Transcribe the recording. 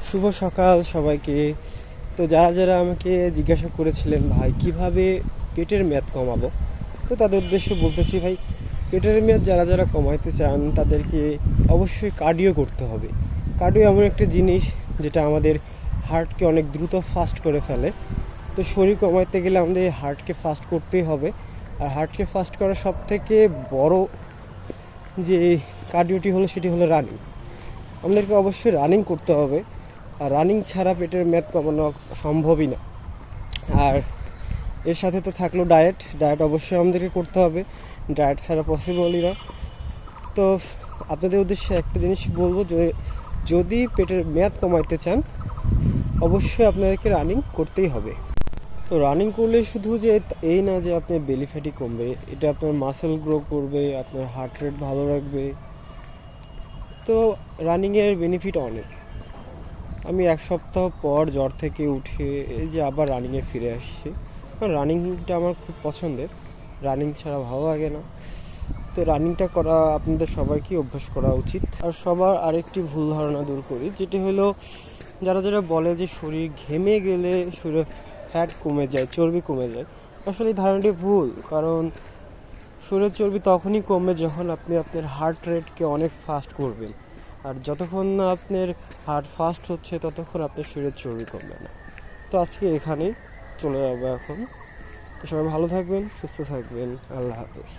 শুভ সকাল সবাইকে। তো যারা যারা আমাকে জিজ্ঞাসা করেছিলেন ভাই কিভাবে পেটের মেদ কমাবো, তো তাদের উদ্দেশ্যে বলতেছি ভাই, পেটের মেদ যারা যারা কমাইতে চান তাদেরকে অবশ্যই কার্ডিও করতে হবে। কার্ডিও এমন একটা জিনিস যেটা আমাদের হার্টকে অনেক দ্রুত ফাস্ট করে ফেলে। তো শরীর কমাইতে গেলে আমাদের হার্টকে ফাস্ট করতেই হবে। আর হার্টকে ফাস্ট করার সব থেকে বড় যে কার্ডিওটি হলো সেটি হলো রানিং। আমাদেরকে অবশ্যই রানিং করতে হবে, আর রানিং ছাড়া পেটের মেদ কমানো সম্ভবই না। আর এর সাথে তো থাকলো ডায়েট অবশ্যই আমাদেরকে করতে হবে, ডায়েট ছাড়া পসিবলই না। তো আপনাদের উদ্দেশ্যে একটা জিনিস বলবো, যে যদি পেটের মেদ কমাইতে চান অবশ্যই আপনাদেরকে রানিং করতেই হবে। তো রানিং করলে শুধু যে এই না যে আপনার বেলি ফ্যাটি কমবে, এটা আপনার মাসেল গ্রো করবে, আপনার হার্ট রেট ভালো রাখবে। তো রানিংয়ের বেনিফিট অনেক। আমি এক সপ্তাহ পর জ্বর থেকে উঠে এই যে আবার রানিংয়ে ফিরে আসছি। রানিংটা আমার খুব পছন্দের, রানিং ছাড়া ভালো লাগে না। তো রানিংটা করা আপনাদের সবাইকে অভ্যাস করা উচিত। আর সবার আরেকটি ভুল ধারণা দূর করি, যেটি হলো যারা যারা বলে যে শরীর ঘেমে গেলে শরীরে ফ্যাট কমে যায়, চর্বি কমে যায়। আসলে এই ধারণাটি ভুল, কারণ শরীরের চর্বি তখনই কমবে যখন আপনি আপনার হার্ট রেটকে অনেক ফাস্ট করবেন। আর যতক্ষণ না আপনার হার্ট ফাস্ট হচ্ছে ততক্ষণ আপনার শরীরের চর্বি কমবে না। তো আজকে এখানেই চলে যাবো এখন। তো সবাই ভালো থাকবেন, সুস্থ থাকবেন, আল্লাহ হাফেজ।